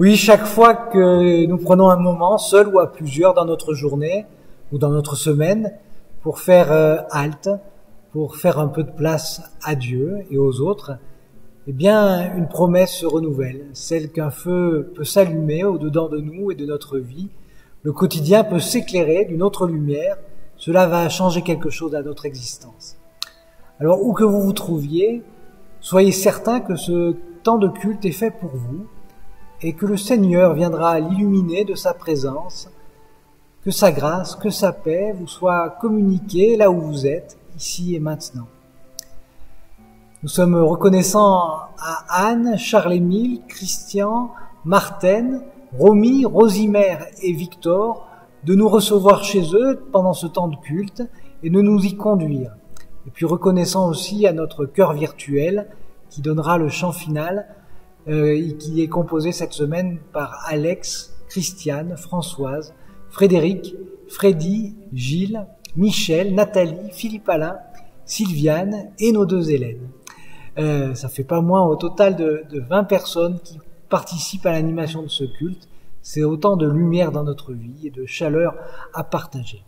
Oui, chaque fois que nous prenons un moment, seul ou à plusieurs dans notre journée ou dans notre semaine, pour faire halte, pour faire un peu de place à Dieu et aux autres, eh bien, une promesse se renouvelle, celle qu'un feu peut s'allumer au-dedans de nous et de notre vie. Le quotidien peut s'éclairer d'une autre lumière. Cela va changer quelque chose à notre existence. Alors, où que vous vous trouviez, soyez certains que ce temps de culte est fait pour vous et que le Seigneur viendra l'illuminer de sa présence, que sa grâce, que sa paix vous soient communiquées là où vous êtes, ici et maintenant. Nous sommes reconnaissants à Anne, Charles-Émile, Christian, Martine, Romy, Rosimère et Victor de nous recevoir chez eux pendant ce temps de culte et de nous y conduire. Et puis reconnaissant aussi à notre chœur virtuel qui donnera le chant final qui est composé cette semaine par Alex, Christiane, Françoise, Frédéric, Freddy, Gilles, Michel, Nathalie, Philippe Alain, Sylviane et nos deux Hélènes. Ça fait pas moins au total de 20 personnes qui participent à l'animation de ce culte. C'est autant de lumière dans notre vie et de chaleur à partager.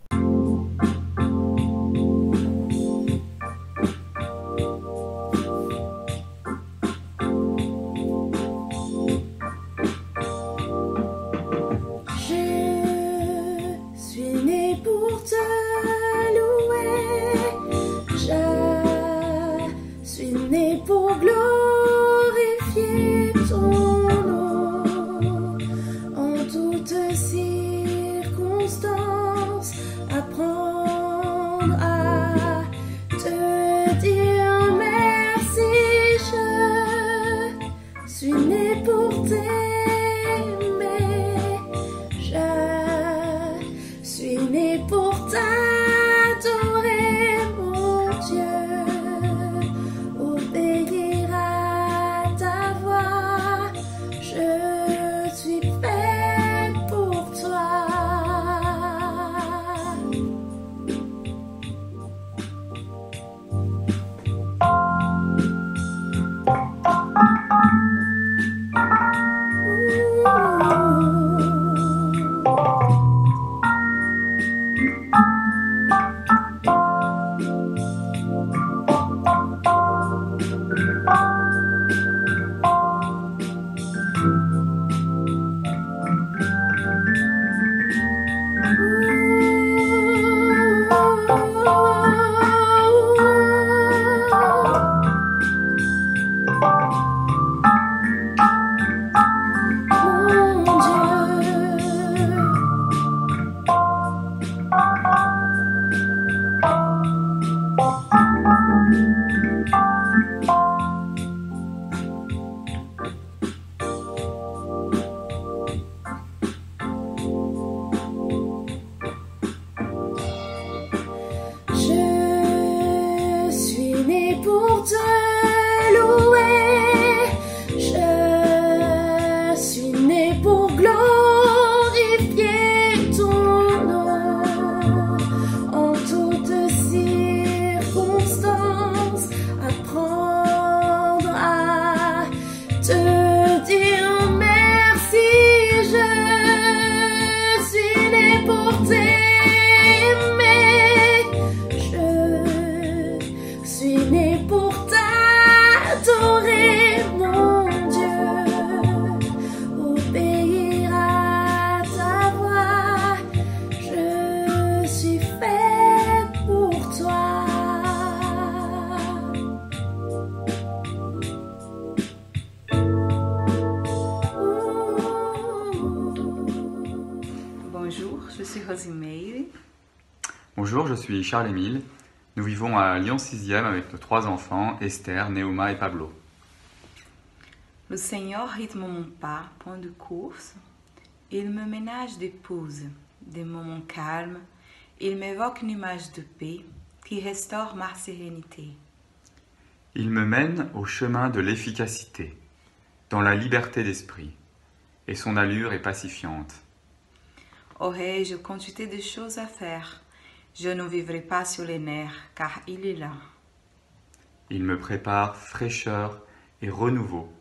Bonjour, je suis Charles-Émile. Nous vivons à Lyon 6e avec nos 3 enfants, Esther, Néoma et Pablo. Le Seigneur rythme mon pas, point de course. Il me ménage des pauses, des moments calmes. Il m'évoque une image de paix qui restaure ma sérénité. Il me mène au chemin de l'efficacité, dans la liberté d'esprit, et son allure est pacifiante. Aurais-je quantité de choses à faire, je ne vivrai pas sur les nerfs, car il est là. Il me prépare fraîcheur et renouveau,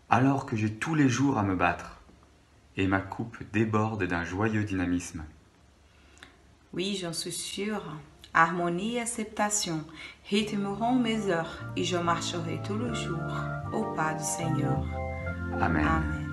alors que j'ai tous les jours à me battre. et ma coupe déborde d'un joyeux dynamisme. Oui, j'en suis sûre. Harmonie et acceptation rythmeront mes heures et je marcherai tout le jour au pas du Seigneur. Amen. Amen.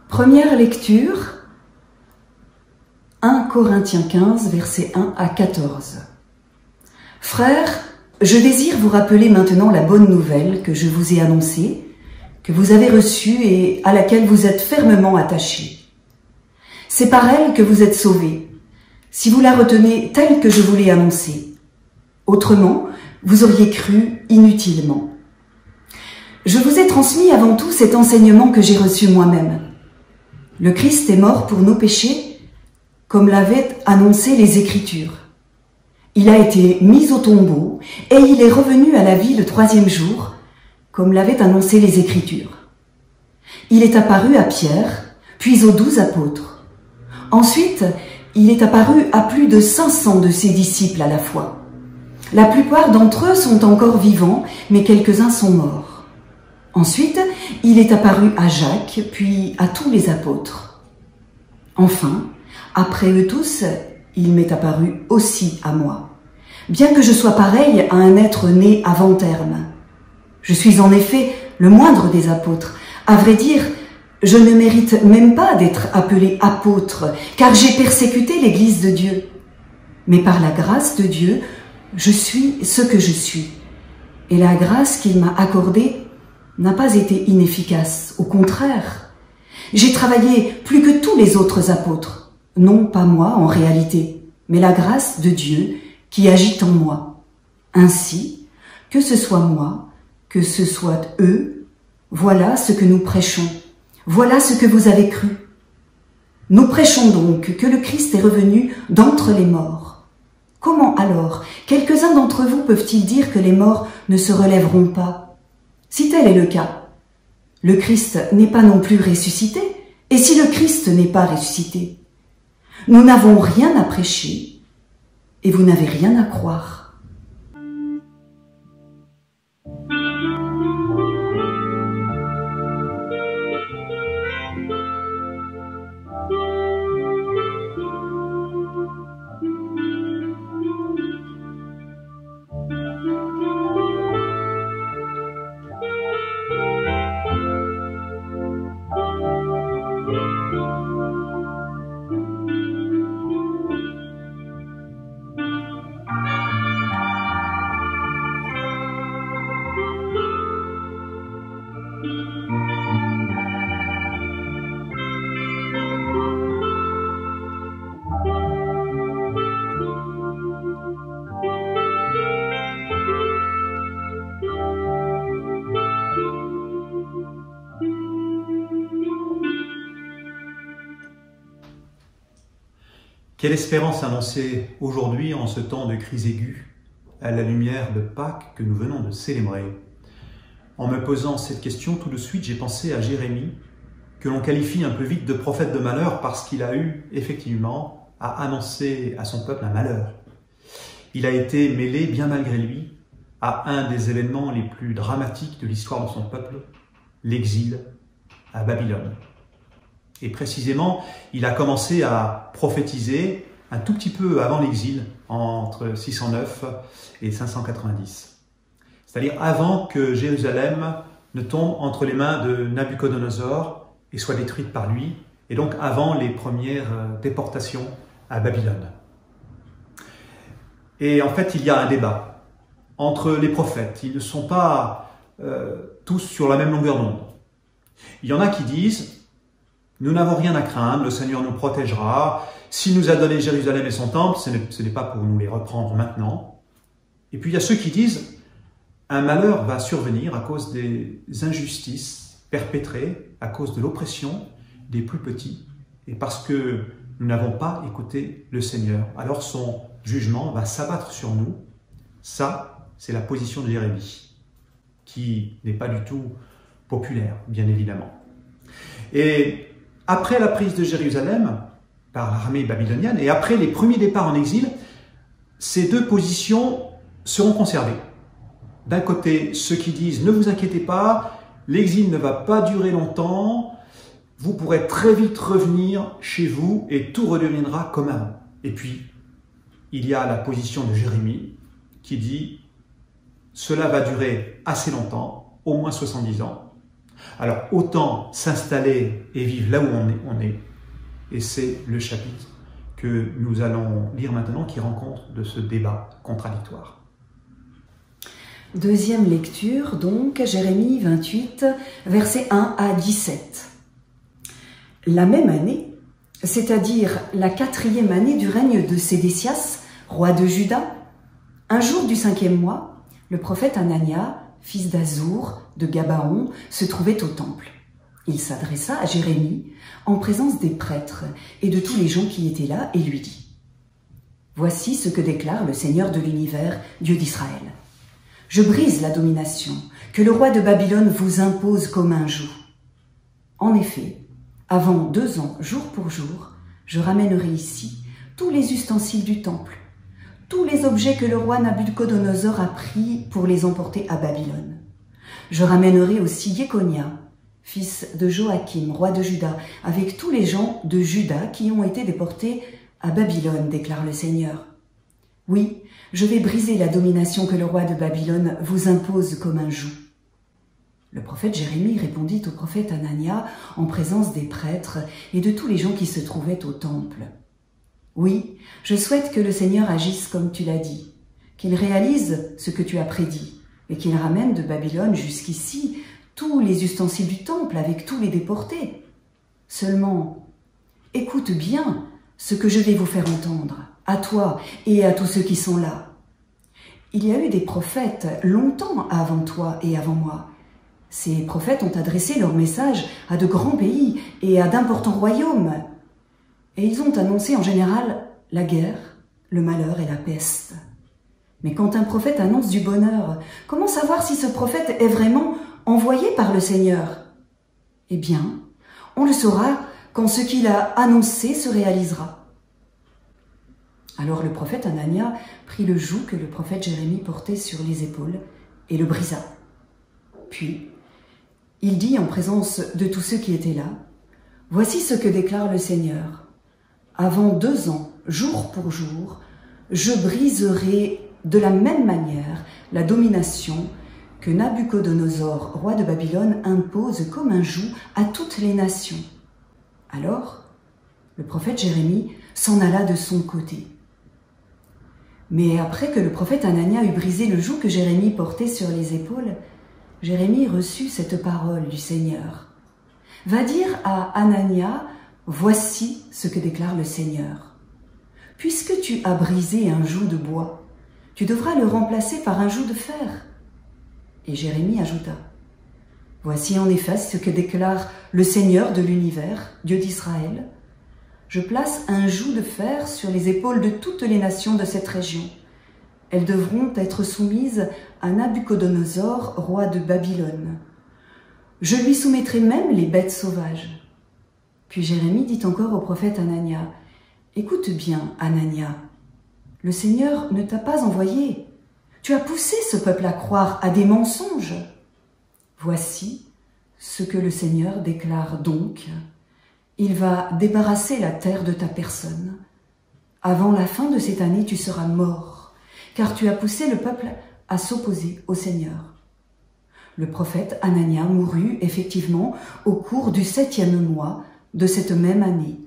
Première lecture, 1 Corinthiens 15, versets 1 à 14. Frères, je désire vous rappeler maintenant la bonne nouvelle que je vous ai annoncée, que vous avez reçue et à laquelle vous êtes fermement attachés. C'est par elle que vous êtes sauvés, si vous la retenez telle que je vous l'ai annoncée. Autrement, vous auriez cru inutilement. Je vous ai transmis avant tout cet enseignement que j'ai reçu moi-même. Le Christ est mort pour nos péchés, comme l'avaient annoncé les Écritures. Il a été mis au tombeau et il est revenu à la vie le 3e jour, comme l'avaient annoncé les Écritures. Il est apparu à Pierre, puis aux 12 apôtres. Ensuite, il est apparu à plus de 500 de ses disciples à la fois. La plupart d'entre eux sont encore vivants, mais quelques-uns sont morts. Ensuite, il est apparu à Jacques, puis à tous les apôtres. Enfin, après eux tous, il m'est apparu aussi à moi, bien que je sois pareil à un être né avant terme. Je suis en effet le moindre des apôtres. À vrai dire, je ne mérite même pas d'être appelé apôtre, car j'ai persécuté l'Église de Dieu. Mais par la grâce de Dieu, je suis ce que je suis. Et la grâce qu'il m'a accordée n'a pas été inefficace. Au contraire, j'ai travaillé plus que tous les autres apôtres. Non pas moi en réalité, mais la grâce de Dieu qui agit en moi. Ainsi, que ce soit moi, que ce soit eux, voilà ce que nous prêchons. Voilà ce que vous avez cru. Nous prêchons donc que le Christ est revenu d'entre les morts. Comment alors quelques-uns d'entre vous peuvent-ils dire que les morts ne se relèveront pas? Si tel est le cas, le Christ n'est pas non plus ressuscité, et si le Christ n'est pas ressuscité, nous n'avons rien à prêcher, et vous n'avez rien à croire. Quelle espérance annoncer aujourd'hui en ce temps de crise aiguë, à la lumière de Pâques que nous venons de célébrer. En me posant cette question, tout de suite, j'ai pensé à Jérémie, que l'on qualifie un peu vite de prophète de malheur parce qu'il a eu, effectivement, à annoncer à son peuple un malheur. Il a été mêlé, bien malgré lui, à un des événements les plus dramatiques de l'histoire de son peuple, l'exil à Babylone. Et précisément, il a commencé à prophétiser un tout petit peu avant l'exil, entre 609 et 590. C'est-à-dire avant que Jérusalem ne tombe entre les mains de Nabuchodonosor et soit détruite par lui, et donc avant les premières déportations à Babylone. Et en fait, il y a un débat entre les prophètes. Ils ne sont pas tous sur la même longueur d'onde. Il y en a qui disent « Nous n'avons rien à craindre, le Seigneur nous protégera. S'il nous a donné Jérusalem et son temple, ce n'est pas pour nous les reprendre maintenant. » Et puis il y a ceux qui disent « Un malheur va survenir à cause des injustices perpétrées, à cause de l'oppression des plus petits, et parce que nous n'avons pas écouté le Seigneur. Alors son jugement va s'abattre sur nous. » Ça, c'est la position de Jérémie, qui n'est pas du tout populaire, bien évidemment. Et après la prise de Jérusalem par l'armée babylonienne, et après les premiers départs en exil, ces deux positions seront conservées. D'un côté, ceux qui disent « Ne vous inquiétez pas, l'exil ne va pas durer longtemps, vous pourrez très vite revenir chez vous et tout redeviendra comme avant. » Et puis, il y a la position de Jérémie qui dit « Cela va durer assez longtemps, au moins 70 ans. Alors, autant s'installer et vivre là où on est. » Et c'est le chapitre que nous allons lire maintenant qui rend compte de ce débat contradictoire. Deuxième lecture, donc, Jérémie 28, versets 1 à 17. La même année, c'est-à-dire la 4e année du règne de Sédécias, roi de Juda, un jour du 5e mois, le prophète Anania, fils d'Azour, de Gabaon, se trouvait au temple. Il s'adressa à Jérémie en présence des prêtres et de tous les gens qui étaient là et lui dit « Voici ce que déclare le Seigneur de l'univers, Dieu d'Israël. Je brise la domination que le roi de Babylone vous impose comme un joug. En effet, avant 2 ans, jour pour jour, je ramènerai ici tous les ustensiles du temple, tous les objets que le roi Nabuchodonosor a pris pour les emporter à Babylone. Je ramènerai aussi Jéconia, fils de Joachim, roi de Juda, avec tous les gens de Juda qui ont été déportés à Babylone, déclare le Seigneur. Oui, je vais briser la domination que le roi de Babylone vous impose comme un joug. » Le prophète Jérémie répondit au prophète Anania en présence des prêtres et de tous les gens qui se trouvaient au temple. « Oui, je souhaite que le Seigneur agisse comme tu l'as dit, qu'il réalise ce que tu as prédit et qu'il ramène de Babylone jusqu'ici tous les ustensiles du temple avec tous les déportés. Seulement, écoute bien ce que je vais vous faire entendre, à toi et à tous ceux qui sont là. Il y a eu des prophètes longtemps avant toi et avant moi. Ces prophètes ont adressé leur message à de grands pays et à d'importants royaumes. Et ils ont annoncé en général la guerre, le malheur et la peste. Mais quand un prophète annonce du bonheur, comment savoir si ce prophète est vraiment envoyé par le Seigneur? Eh bien, on le saura quand ce qu'il a annoncé se réalisera. Alors le prophète Anania prit le joug que le prophète Jérémie portait sur les épaules et le brisa. Puis, il dit en présence de tous ceux qui étaient là, « Voici ce que déclare le Seigneur. Avant 2 ans, jour pour jour, je briserai de la même manière la domination que Nabuchodonosor, roi de Babylone, impose comme un joug à toutes les nations. » Alors, le prophète Jérémie s'en alla de son côté. Mais après que le prophète Anania eut brisé le joug que Jérémie portait sur les épaules, Jérémie reçut cette parole du Seigneur. « Va dire à Anania, voici ce que déclare le Seigneur. Puisque tu as brisé un joug de bois, tu devras le remplacer par un joug de fer. » Et Jérémie ajouta, « Voici en effet ce que déclare le Seigneur de l'univers, Dieu d'Israël. Je place un joug de fer sur les épaules de toutes les nations de cette région. Elles devront être soumises à Nabuchodonosor, roi de Babylone. Je lui soumettrai même les bêtes sauvages. » Puis Jérémie dit encore au prophète Anania, « Écoute bien, Anania, le Seigneur ne t'a pas envoyé. Tu as poussé ce peuple à croire à des mensonges. Voici ce que le Seigneur déclare donc. Il va débarrasser la terre de ta personne. Avant la fin de cette année, tu seras mort, car tu as poussé le peuple à s'opposer au Seigneur. Le prophète Anania mourut effectivement au cours du 7e mois de cette même année.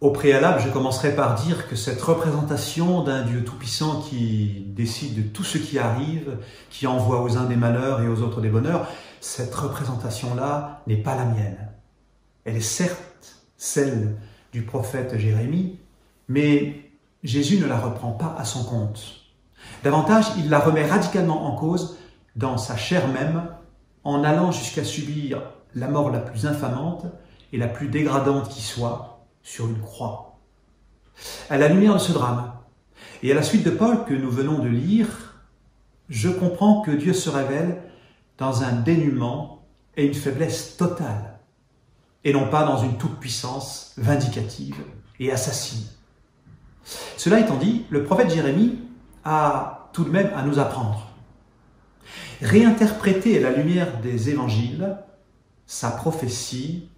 Au préalable, je commencerai par dire que cette représentation d'un Dieu tout-puissant qui décide de tout ce qui arrive, qui envoie aux uns des malheurs et aux autres des bonheurs, cette représentation-là n'est pas la mienne. Elle est certes celle du prophète Jérémie, mais Jésus ne la reprend pas à son compte. Davantage, il la remet radicalement en cause dans sa chair même, en allant jusqu'à subir la mort la plus infamante et la plus dégradante qui soit, sur une croix. À la lumière de ce drame, et à la suite de Paul que nous venons de lire, je comprends que Dieu se révèle dans un dénuement et une faiblesse totale, et non pas dans une toute-puissance vindicative et assassine. Cela étant dit, le prophète Jérémie a tout de même à nous apprendre. Réinterpréter à la lumière des évangiles, sa prophétie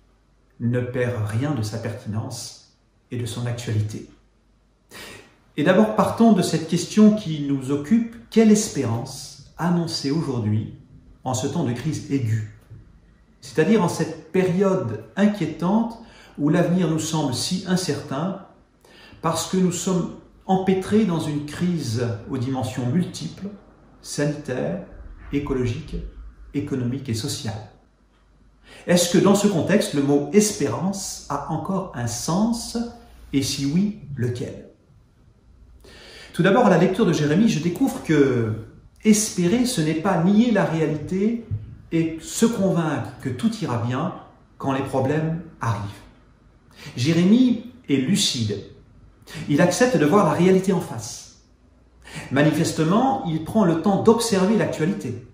ne perd rien de sa pertinence et de son actualité. Et d'abord, partons de cette question qui nous occupe: quelle espérance annoncer aujourd'hui en ce temps de crise aiguë, c'est-à-dire en cette période inquiétante où l'avenir nous semble si incertain parce que nous sommes empêtrés dans une crise aux dimensions multiples, sanitaires, écologiques, économiques et sociales. Est-ce que dans ce contexte, le mot « espérance » a encore un sens, et si oui, lequel? Tout d'abord, à la lecture de Jérémie, je découvre que espérer, ce n'est pas nier la réalité et se convaincre que tout ira bien quand les problèmes arrivent. Jérémie est lucide. Il accepte de voir la réalité en face. Manifestement, il prend le temps d'observer l'actualité.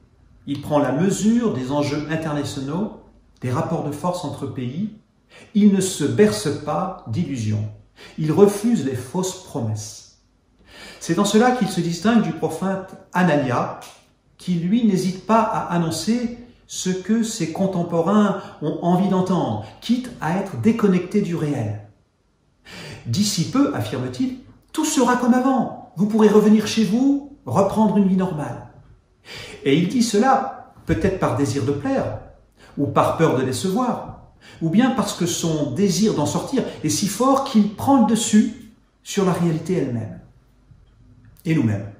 Il prend la mesure des enjeux internationaux, des rapports de force entre pays. Il ne se berce pas d'illusions. Il refuse les fausses promesses. C'est en cela qu'il se distingue du prophète Anania, qui lui n'hésite pas à annoncer ce que ses contemporains ont envie d'entendre, quitte à être déconnecté du réel. D'ici peu, affirme-t-il, tout sera comme avant. Vous pourrez revenir chez vous, reprendre une vie normale. Et il dit cela peut-être par désir de plaire, ou par peur de décevoir, ou bien parce que son désir d'en sortir est si fort qu'il prend le dessus sur la réalité elle-même. Et nous-mêmes,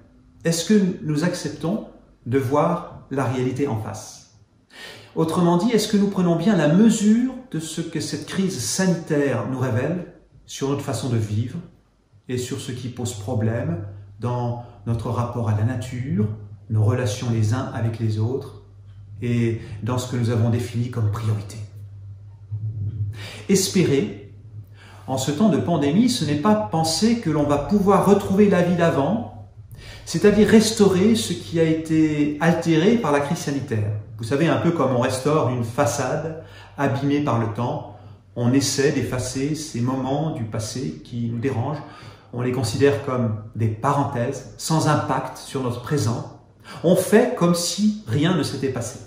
est-ce que nous acceptons de voir la réalité en face? Autrement dit, est-ce que nous prenons bien la mesure de ce que cette crise sanitaire nous révèle sur notre façon de vivre et sur ce qui pose problème dans notre rapport à la nature, nos relations les uns avec les autres, et dans ce que nous avons défini comme priorité? Espérer, en ce temps de pandémie, ce n'est pas penser que l'on va pouvoir retrouver la vie d'avant, c'est-à-dire restaurer ce qui a été altéré par la crise sanitaire. Vous savez, un peu comme on restaure une façade abîmée par le temps, on essaie d'effacer ces moments du passé qui nous dérangent, on les considère comme des parenthèses, sans impact sur notre présent. On fait comme si rien ne s'était passé.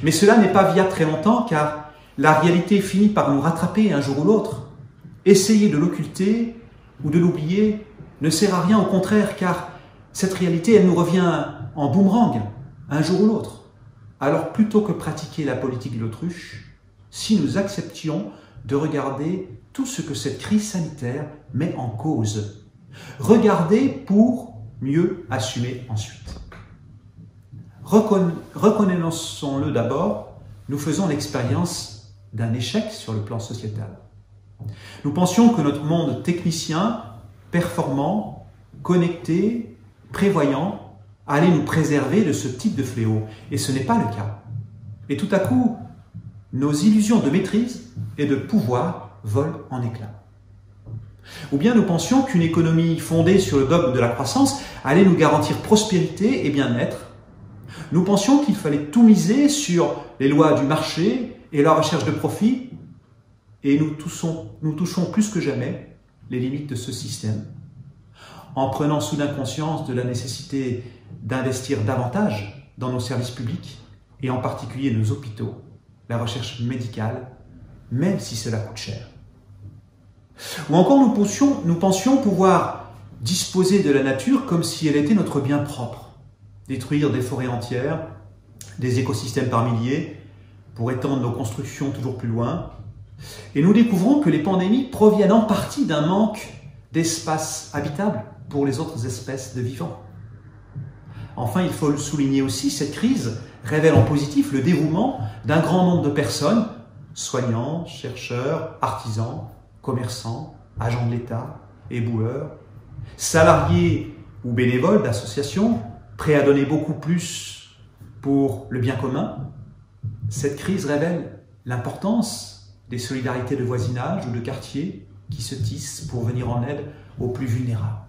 Mais cela n'est pas viable très longtemps, car la réalité finit par nous rattraper un jour ou l'autre. Essayer de l'occulter ou de l'oublier ne sert à rien, au contraire, car cette réalité, elle nous revient en boomerang, un jour ou l'autre. Alors plutôt que pratiquer la politique de l'autruche, si nous acceptions de regarder tout ce que cette crise sanitaire met en cause, regarder pour mieux assumer ensuite. Reconnaissons-le d'abord, nous faisons l'expérience d'un échec sur le plan sociétal. Nous pensions que notre monde technicien, performant, connecté, prévoyant, allait nous préserver de ce type de fléau. Et ce n'est pas le cas. Et tout à coup, nos illusions de maîtrise et de pouvoir volent en éclats. Ou bien nous pensions qu'une économie fondée sur le dogme de la croissance allait nous garantir prospérité et bien-être. Nous pensions qu'il fallait tout miser sur les lois du marché et la recherche de profit, et nous touchons plus que jamais les limites de ce système, en prenant soudain conscience de la nécessité d'investir davantage dans nos services publics, et en particulier nos hôpitaux, la recherche médicale, même si cela coûte cher. Ou encore nous pensions pouvoir disposer de la nature comme si elle était notre bien propre. détruire des forêts entières, des écosystèmes par milliers, pour étendre nos constructions toujours plus loin. Et nous découvrons que les pandémies proviennent en partie d'un manque d'espace habitable pour les autres espèces de vivants. Enfin, il faut le souligner aussi, cette crise révèle en positif le dévouement d'un grand nombre de personnes, soignants, chercheurs, artisans, commerçants, agents de l'État, éboueurs, salariés ou bénévoles d'associations, prêts à donner beaucoup plus pour le bien commun. Cette crise révèle l'importance des solidarités de voisinage ou de quartier qui se tissent pour venir en aide aux plus vulnérables.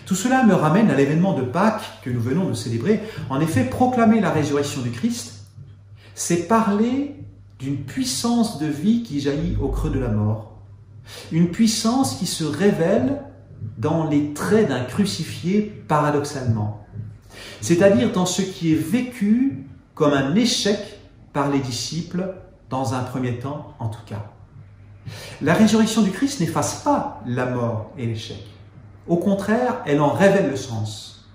Tout cela me ramène à l'événement de Pâques que nous venons de célébrer. En effet, proclamer la résurrection du Christ, c'est parler d'une puissance de vie qui jaillit au creux de la mort. Une puissance qui se révèle dans les traits d'un crucifié paradoxalement. C'est-à-dire dans ce qui est vécu comme un échec par les disciples, dans un premier temps en tout cas. La résurrection du Christ n'efface pas la mort et l'échec. Au contraire, elle en révèle le sens.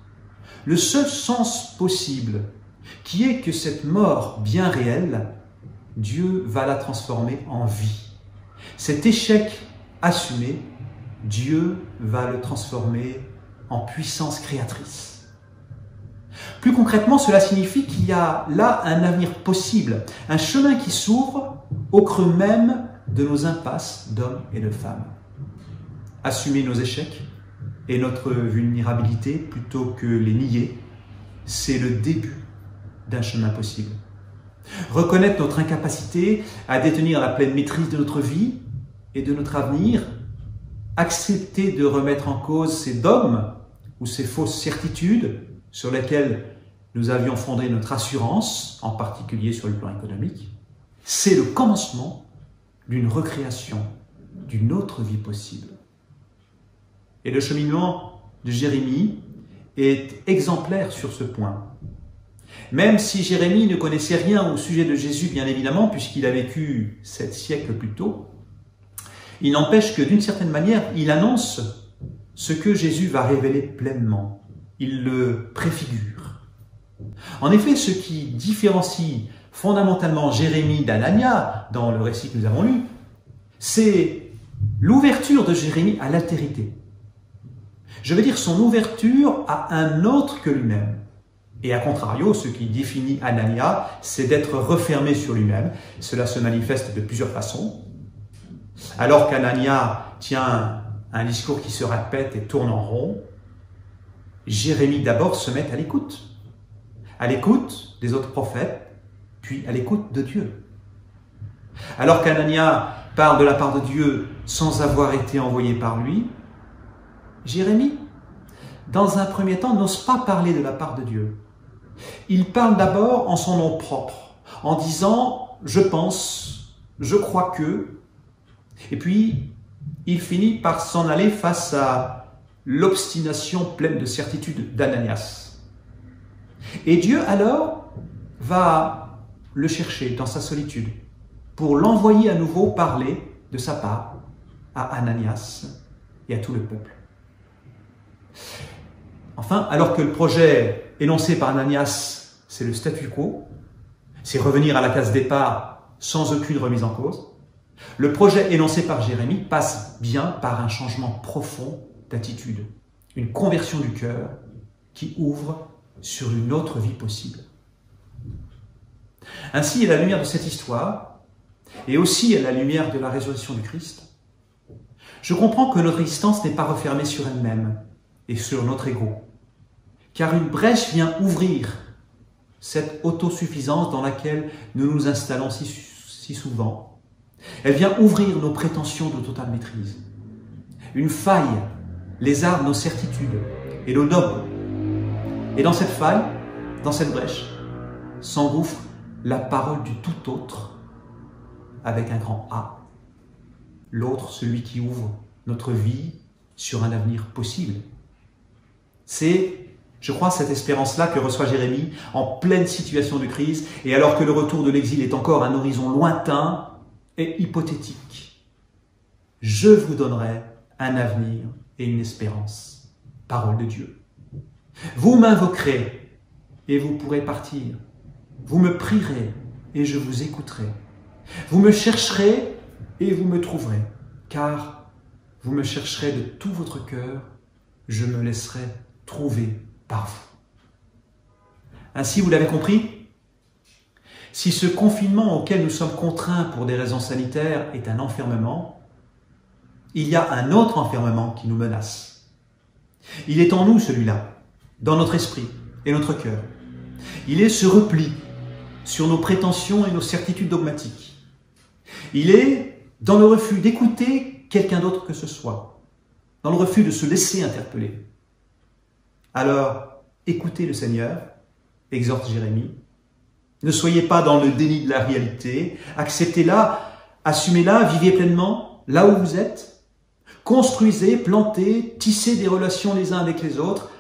Le seul sens possible, qui est que cette mort bien réelle, Dieu va la transformer en vie. Cet échec assumé, Dieu va le transformer en puissance créatrice. Plus concrètement, cela signifie qu'il y a là un avenir possible, un chemin qui s'ouvre au creux même de nos impasses d'hommes et de femmes. Assumer nos échecs et notre vulnérabilité plutôt que les nier, c'est le début d'un chemin possible. Reconnaître notre incapacité à détenir la pleine maîtrise de notre vie et de notre avenir, accepter de remettre en cause ces dogmes ou ces fausses certitudes sur lesquelles nous avions fondé notre assurance, en particulier sur le plan économique, c'est le commencement d'une recréation, d'une autre vie possible. Et le cheminement de Jérémie est exemplaire sur ce point. Même si Jérémie ne connaissait rien au sujet de Jésus, bien évidemment, puisqu'il a vécu 7 siècles plus tôt, il n'empêche que d'une certaine manière, il annonce ce que Jésus va révéler pleinement. Il le préfigure. En effet, ce qui différencie fondamentalement Jérémie d'Anania, dans le récit que nous avons lu, c'est l'ouverture de Jérémie à l'altérité. Je veux dire son ouverture à un autre que lui-même. Et à contrario, ce qui définit Anania, c'est d'être refermé sur lui-même. Cela se manifeste de plusieurs façons. Alors qu'Anania tient un discours qui se répète et tourne en rond, Jérémie d'abord se met à l'écoute des autres prophètes, puis à l'écoute de Dieu. Alors qu'Anania parle de la part de Dieu sans avoir été envoyé par lui, Jérémie, dans un premier temps, n'ose pas parler de la part de Dieu. Il parle d'abord en son nom propre, en disant « je pense »,« je crois que », et puis il finit par s'en aller face à l'obstination pleine de certitude d'Ananias. Et Dieu alors va le chercher dans sa solitude pour l'envoyer à nouveau parler de sa part à Ananias et à tout le peuple. Enfin, alors que le projet énoncé par Ananias, c'est le statu quo, c'est revenir à la case départ sans aucune remise en cause, le projet énoncé par Jérémie passe bien par un changement profond d'attitude, une conversion du cœur qui ouvre sur une autre vie possible. Ainsi, à la lumière de cette histoire, et aussi à la lumière de la résurrection du Christ, je comprends que notre existence n'est pas refermée sur elle-même et sur notre ego, car une brèche vient ouvrir cette autosuffisance dans laquelle nous nous installons si souvent. Elle vient ouvrir nos prétentions de totale maîtrise. Une faille lézarde nos certitudes et nos dogmes. Et dans cette faille, dans cette brèche, s'engouffre la parole du tout autre avec un grand A. L'autre, celui qui ouvre notre vie sur un avenir possible. C'est, je crois, cette espérance-là que reçoit Jérémie en pleine situation de crise et alors que le retour de l'exil est encore un horizon lointain et hypothétique. Je vous donnerai un avenir et une espérance. Parole de Dieu. Vous m'invoquerez et vous pourrez partir. Vous me prierez et je vous écouterai. Vous me chercherez et vous me trouverez, car vous me chercherez de tout votre cœur, je me laisserai trouver par vous. Ainsi, vous l'avez compris, si ce confinement auquel nous sommes contraints pour des raisons sanitaires est un enfermement, il y a un autre enfermement qui nous menace. Il est en nous, celui-là, dans notre esprit et notre cœur. Il est ce repli sur nos prétentions et nos certitudes dogmatiques. Il est dans le refus d'écouter quelqu'un d'autre que ce soit, dans le refus de se laisser interpeller. Alors, écoutez le Seigneur, exhorte Jérémie. Ne soyez pas dans le déni de la réalité, acceptez-la, assumez-la, vivez pleinement là où vous êtes. Construisez, plantez, tissez des relations les uns avec les autres,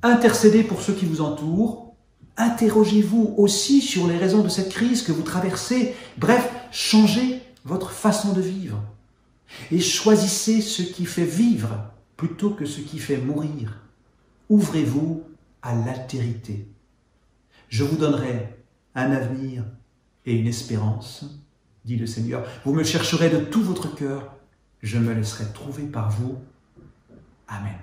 intercédez pour ceux qui vous entourent, interrogez-vous aussi sur les raisons de cette crise que vous traversez. Bref, changez votre façon de vivre et choisissez ce qui fait vivre plutôt que ce qui fait mourir. Ouvrez-vous à l'altérité. Je vous donnerai un avenir et une espérance, dit le Seigneur. Vous me chercherez de tout votre cœur, je me laisserai trouver par vous. Amen.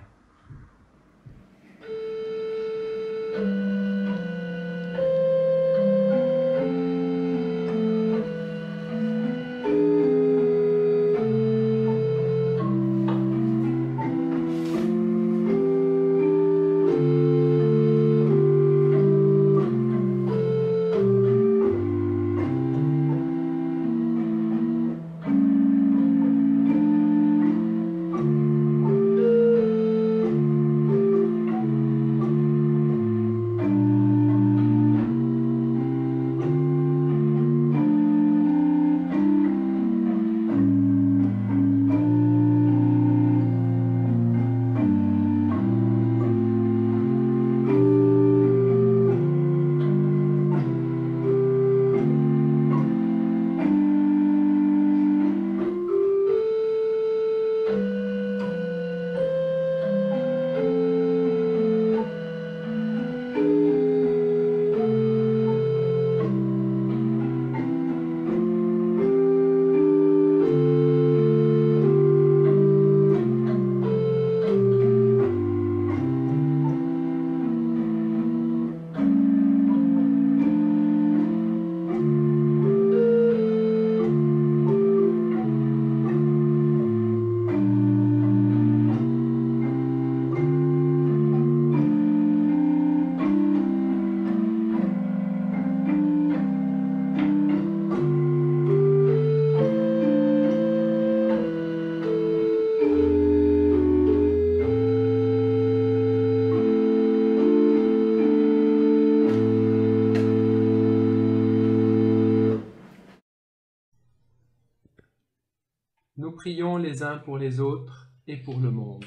Nous prions les uns pour les autres et pour le monde.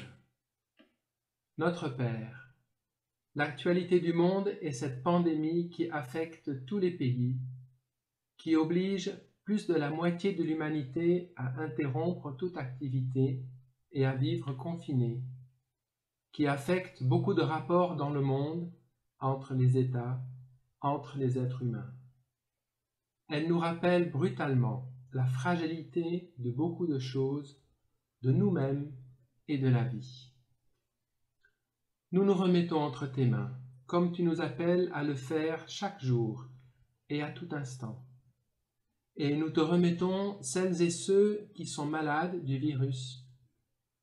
Notre Père, l'actualité du monde est cette pandémie qui affecte tous les pays, qui oblige plus de la moitié de l'humanité à interrompre toute activité et à vivre confinée, qui affecte beaucoup de rapports dans le monde entre les États, entre les êtres humains. Elle nous rappelle brutalement la fragilité de beaucoup de choses, de nous-mêmes et de la vie. Nous nous remettons entre tes mains, comme tu nous appelles à le faire chaque jour et à tout instant. Et nous te remettons celles et ceux qui sont malades du virus,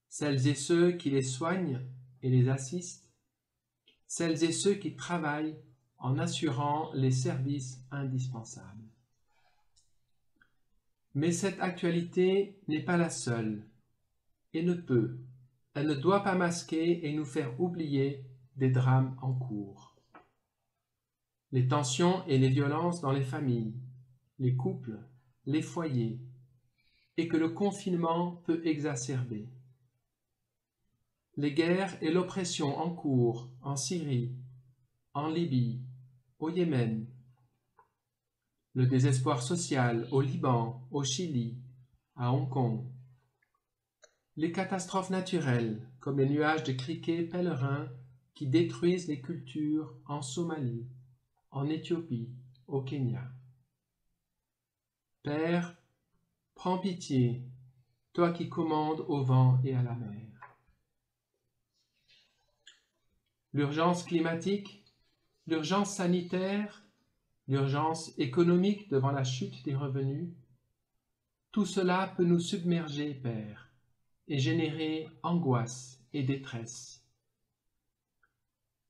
celles et ceux qui les soignent et les assistent, celles et ceux qui travaillent en assurant les services indispensables. Mais cette actualité n'est pas la seule et elle ne doit pas masquer et nous faire oublier des drames en cours. Les tensions et les violences dans les familles, les couples, les foyers, et que le confinement peut exacerber. Les guerres et l'oppression en cours en Syrie, en Libye, au Yémen, le désespoir social au Liban, au Chili, à Hong Kong, les catastrophes naturelles comme les nuages de criquets pèlerins qui détruisent les cultures en Somalie, en Éthiopie, au Kenya. Père, prends pitié, toi qui commandes au vent et à la mer. L'urgence climatique, l'urgence sanitaire, l'urgence économique devant la chute des revenus, tout cela peut nous submerger, Père, et générer angoisse et détresse.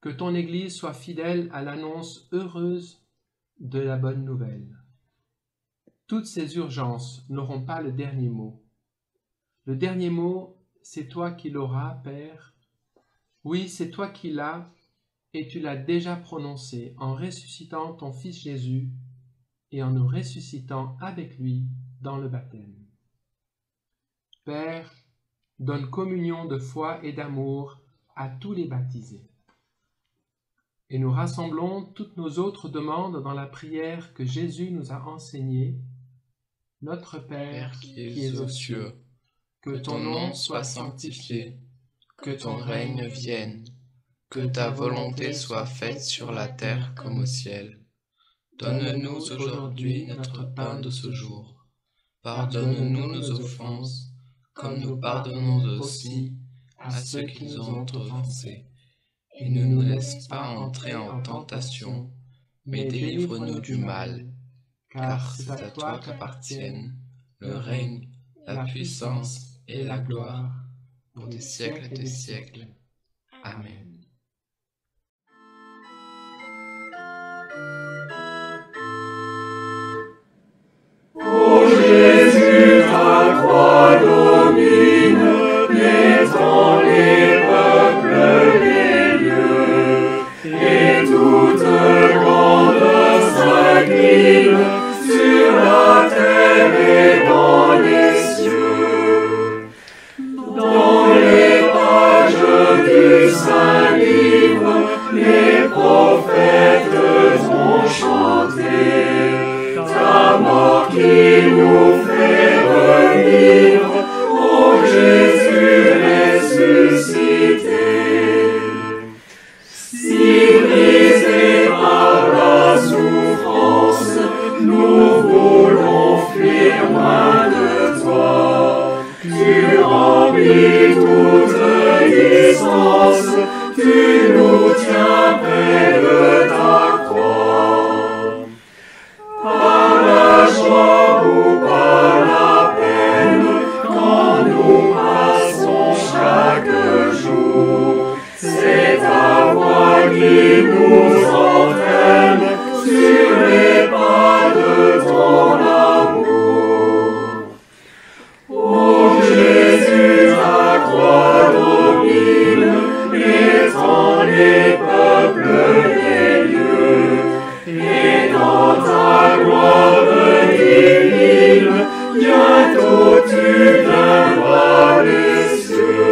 Que ton Église soit fidèle à l'annonce heureuse de la bonne nouvelle. Toutes ces urgences n'auront pas le dernier mot. Le dernier mot, c'est toi qui l'auras, Père. Oui, c'est toi qui l'as, et tu l'as déjà prononcé en ressuscitant ton Fils Jésus et en nous ressuscitant avec lui dans le baptême. Père, donne communion de foi et d'amour à tous les baptisés. Et nous rassemblons toutes nos autres demandes dans la prière que Jésus nous a enseignée. Notre Père qui es aux cieux, que ton nom soit sanctifié, que ton règne vienne, que ta volonté soit faite sur la terre comme au ciel. Donne-nous aujourd'hui notre pain de ce jour. Pardonne-nous nos offenses, comme nous pardonnons aussi à ceux qui nous ont offensés. Et ne nous laisse pas entrer en tentation, mais délivre-nous du mal. Car c'est à toi qu'appartiennent le règne, la puissance et la gloire, pour des siècles et des siècles. Amen. Ô Jésus, ta croix domine les temps, les peuples, les lieux, et toute grande s'incline sur la terre et dans les cieux. Dans les pages du Saint-Livre, les prophètes ont chanté ta mort qui nous fait revivre, ô Jésus ressuscité. Si brisés par la souffrance, nous voulons fuir loin de toi. Tu remplis toute distance, tu nous tiens près de ta croix. Par la joie ou par la peine, quand nous passons chaque jour, c'est ta voix qui nous entraîne sur les pas de ton amour. Ô Jésus, ta croix domine les temps, les peuples, les lieux, et dans ta gloire divine, bientôt tu viendras des cieux.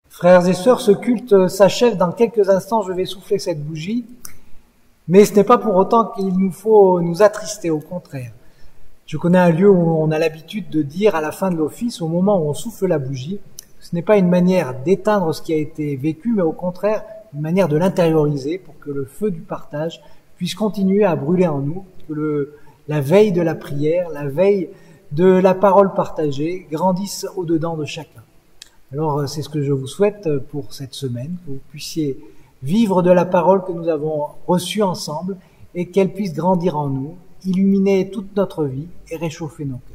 Frères et sœurs, ce culte s'achève dans quelques instants. Je vais souffler cette bougie. Mais ce n'est pas pour autant qu'il nous faut nous attrister, au contraire. Je connais un lieu où on a l'habitude de dire à la fin de l'office, au moment où on souffle la bougie, ce n'est pas une manière d'éteindre ce qui a été vécu, mais au contraire, une manière de l'intérioriser pour que le feu du partage puisse continuer à brûler en nous, que la veille de la prière, la veille de la parole partagée grandisse au-dedans de chacun. Alors, c'est ce que je vous souhaite pour cette semaine, que vous puissiez vivre de la parole que nous avons reçue ensemble et qu'elle puisse grandir en nous, illuminer toute notre vie et réchauffer nos cœurs.